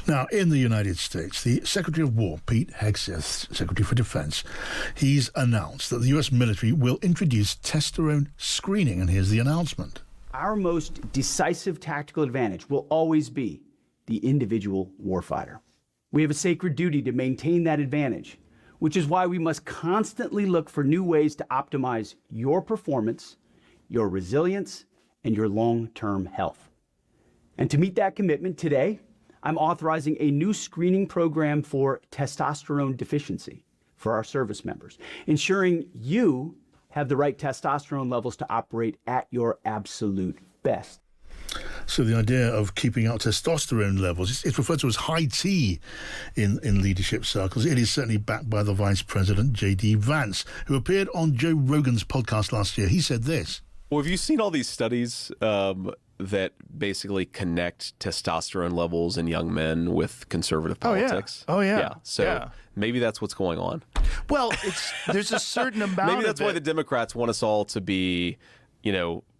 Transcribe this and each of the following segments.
Now, in the United States, the Secretary of War, Pete Hegseth, Secretary for Defense, he's announced that the U.S. military will introduce testosterone screening, and here's the announcement. Our most decisive tactical advantage will always be the individual warfighter. We have a sacred duty to maintain that advantage, which is why we must constantly look for new ways to optimize your performance, your resilience, and your long-term health. And to meet that commitment today, I'm authorizing a new screening program for testosterone deficiency for our service members, ensuring you have the right testosterone levels to operate at your absolute best. So the idea of keeping up testosterone levels, it's referred to as high T in leadership circles. It is certainly backed by the Vice President, J.D. Vance, who appeared on Joe Rogan's podcast last year. He said this. Well, have you seen all these studies that basically connect testosterone levels in young men with conservative politics? Oh, yeah. Yeah. So maybe that's what's going on. Well, there's a certain amount maybe that's of why the Democrats want us all to be,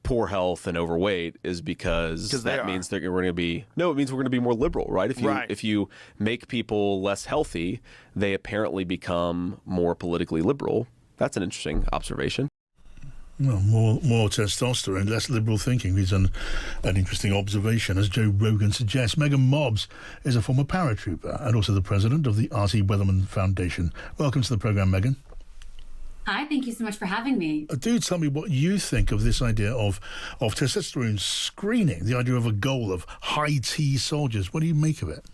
poor health and overweight, is because that means we're going to be it means we're going to be more liberal, right? If you make people less healthy, they apparently become more politically liberal. That's an interesting observation. Well, more testosterone, less liberal thinking is an interesting observation, as Joe Rogan suggests. Meaghan Mobbs is a former paratrooper and also the president of the R.T. Weatherman Foundation. Welcome to the program, Meaghan. Hi, thank you so much for having me. Do tell me what you think of this idea of testosterone screening, the idea of a goal of high T soldiers. What do you make of it?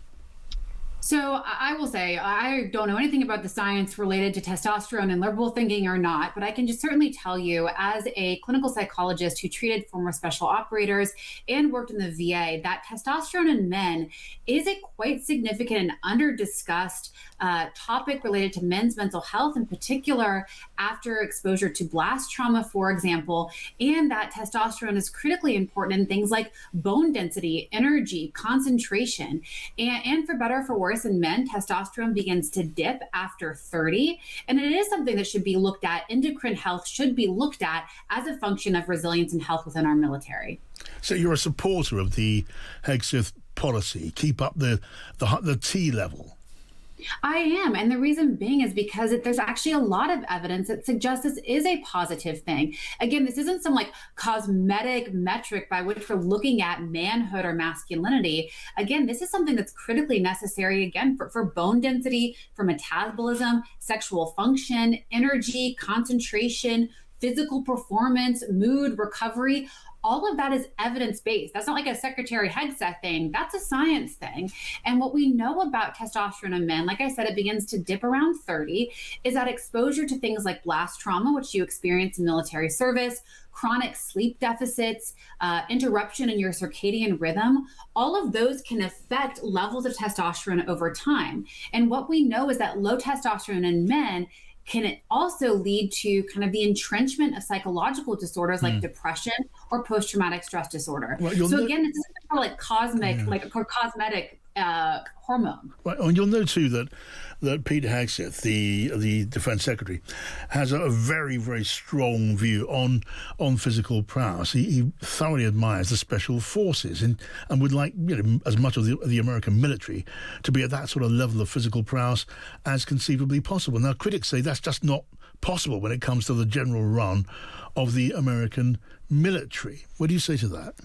So I will say, I don't know anything about the science related to testosterone and liberal thinking or not, but I can just certainly tell you, as a clinical psychologist who treated former special operators and worked in the VA, that testosterone in men is a quite significant and under-discussed topic related to men's mental health, in particular after exposure to blast trauma, for example, and that testosterone is critically important in things like bone density, energy, concentration, and for better or for worse, in men, testosterone begins to dip after 30, and it is something that should be looked at. Endocrine health should be looked at as a function of resilience and health within our military. So you're a supporter of the Hegseth policy, keep up the T level. I am. And the reason being is because there's actually a lot of evidence that suggests this is a positive thing. Again, this isn't some cosmetic metric by which we're looking at manhood or masculinity. Again, this is something that's critically necessary, again, for bone density, for metabolism, sexual function, energy, concentration, physical performance, mood, recovery. All of that is evidence-based. That's not like a Secretary Hegseth thing. That's a science thing. And what we know about testosterone in men, like I said, it begins to dip around 30, is that exposure to things like blast trauma, which you experience in military service, chronic sleep deficits, interruption in your circadian rhythm, all of those can affect levels of testosterone over time. And what we know is that low testosterone in men can also lead to kind of the entrenchment of psychological disorders like depression or post-traumatic stress disorder. Well, so again, this isn't like cosmetic hormone. Right, and you'll know too that Pete Hegseth, the Defense Secretary, has a very, very strong view on physical prowess. He thoroughly admires the special forces and would like as much of the American military to be at that sort of level of physical prowess as conceivably possible. Now, critics say that's just not possible when it comes to the general run of the American military. What do you say to that?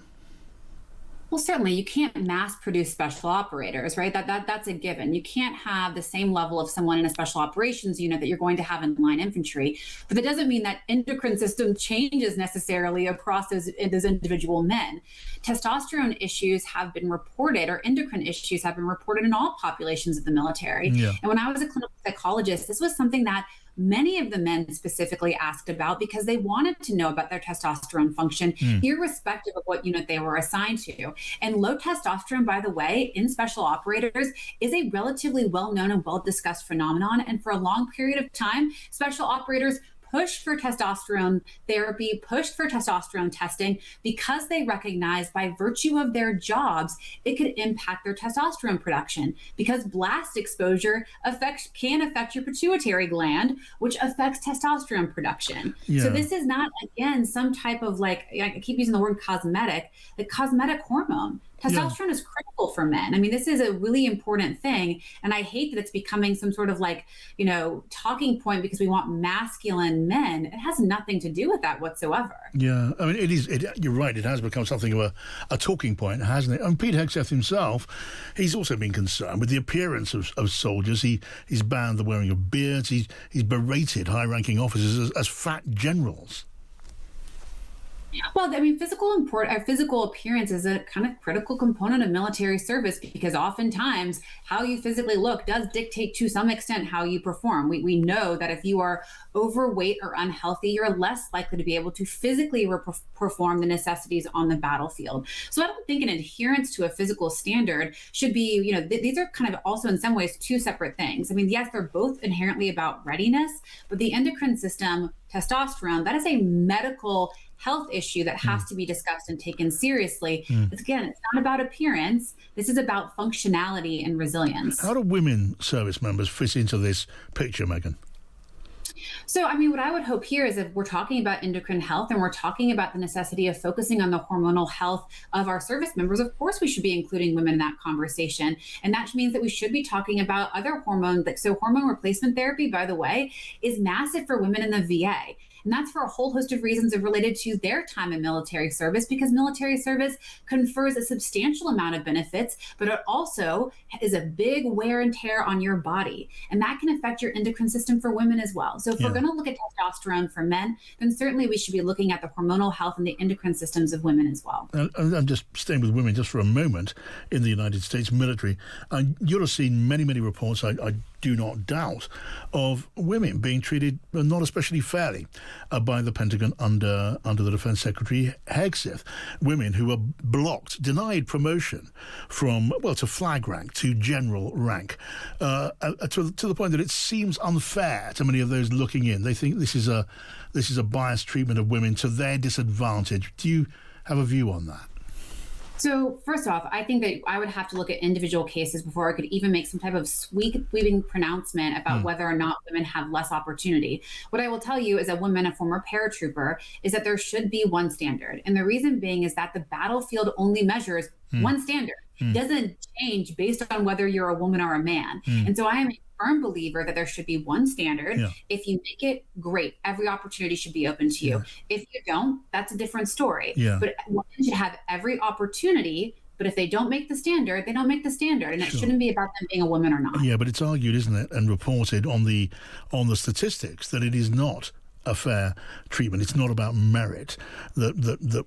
Well, certainly you can't mass produce special operators, right? That's a given. You can't have the same level of someone in a special operations unit that you're going to have in line infantry. But that doesn't mean that endocrine system changes necessarily across those individual men. Testosterone issues have been reported, or endocrine issues have been reported in all populations of the military. Yeah. And when I was a clinical psychologist, this was something that many of the men specifically asked about because they wanted to know about their testosterone function, irrespective of what unit they were assigned to. And low testosterone, by the way, in special operators is a relatively well-known and well-discussed phenomenon. And for a long period of time, special operators pushed for testosterone therapy, pushed for testosterone testing, because they recognized by virtue of their jobs, it could impact their testosterone production, because blast exposure can affect your pituitary gland, which affects testosterone production. Yeah. So this is not, again, some type of I keep using the word cosmetic hormone. Testosterone is critical for men. I mean, this is a really important thing. And I hate that it's becoming some sort of talking point because we want masculine men. It has nothing to do with that whatsoever. Yeah, I mean, you're right. It has become something of a talking point, hasn't it? And Pete Hegseth himself, he's also been concerned with the appearance of soldiers. He's banned the wearing of beards. He's berated high-ranking officers as fat generals. Well, I mean, physical appearance is a kind of critical component of military service because oftentimes how you physically look does dictate to some extent how you perform. We know that if you are overweight or unhealthy, you're less likely to be able to physically perform the necessities on the battlefield. So I don't think an adherence to a physical standard should be, these are kind of also in some ways two separate things. I mean, yes, they're both inherently about readiness, but the endocrine system, testosterone, that is a medical health issue that has to be discussed and taken seriously. It's not about appearance. This is about functionality and resilience. How do women service members fit into this picture, Meaghan? So, I mean, what I would hope here is if we're talking about endocrine health and we're talking about the necessity of focusing on the hormonal health of our service members, of course, we should be including women in that conversation. And that means that we should be talking about other hormones. So hormone replacement therapy, by the way, is massive for women in the VA. And that's for a whole host of reasons related to their time in military service, because military service confers a substantial amount of benefits, but it also is a big wear and tear on your body. And that can affect your endocrine system for women as well. So if we're going to look at testosterone for men, then certainly we should be looking at the hormonal health and the endocrine systems of women as well. I'm just staying with women just for a moment in the United States military. You'll have seen many, many reports, I do not doubt, of women being treated not especially fairly by the Pentagon under the Defense Secretary Hegseth. Women who were blocked, denied promotion from, to flag rank, to general rank, to the point that it seems unfair to many of those looking in. They think this is a biased treatment of women to their disadvantage. Do you have a view on that? So first off, I think that I would have to look at individual cases before I could even make some type of sweeping pronouncement about whether or not women have less opportunity. What I will tell you as a woman, a former paratrooper, is that there should be one standard. And the reason being is that the battlefield only measures one standard. It doesn't change based on whether you're a woman or a man. And so I am a firm believer that there should be one standard. If you make it, great. Every opportunity should be open to you. If you don't, that's a different story. But women should have every opportunity. But if they don't make the standard, they don't make the standard. And it shouldn't be about them being a woman or not. Yeah, but it's argued, isn't it, and reported on the statistics that it is not a fair treatment. It's not about merit. That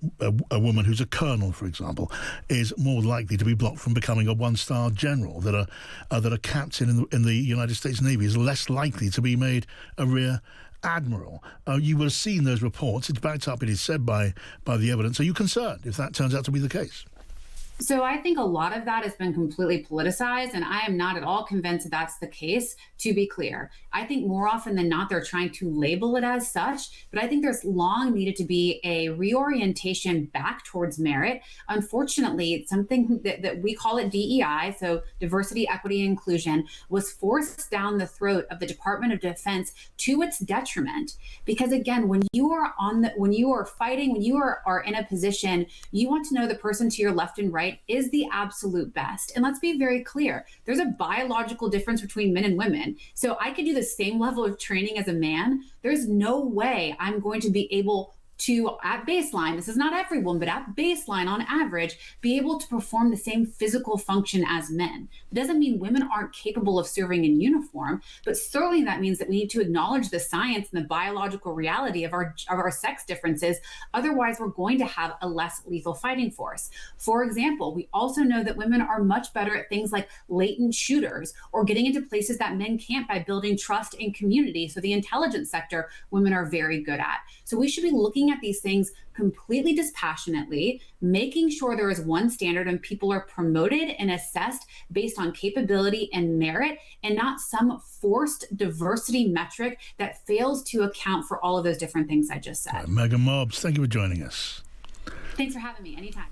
a woman who's a colonel, for example, is more likely to be blocked from becoming a one-star general. That a captain in the United States Navy is less likely to be made a rear admiral. You will have seen those reports. It's backed up, it is said, by the evidence. Are you concerned if that turns out to be the case? So I think a lot of that has been completely politicized, and I am not at all convinced that that's the case, to be clear. I think more often than not, they're trying to label it as such, but I think there's long needed to be a reorientation back towards merit. Unfortunately, it's something that we call it DEI, so diversity, equity, and inclusion, was forced down the throat of the Department of Defense to its detriment. Because again, when you are fighting, when you are in a position, you want to know the person to your left and right is the absolute best. And let's be very clear, there's a biological difference between men and women. So I could do the same level of training as a man. There's no way I'm going to be able to, at baseline, this is not everyone, but at baseline on average, be able to perform the same physical function as men. It doesn't mean women aren't capable of serving in uniform, but certainly that means that we need to acknowledge the science and the biological reality of our sex differences. Otherwise, we're going to have a less lethal fighting force. For example, we also know that women are much better at things like latent shooters or getting into places that men can't by building trust and community. So the intelligence sector, women are very good at. So we should be looking at these things completely dispassionately, making sure there is one standard and people are promoted and assessed based on capability and merit, and not some forced diversity metric that fails to account for all of those different things I just said. Meaghan Mobbs, thank you for joining us. Thanks for having me. Anytime.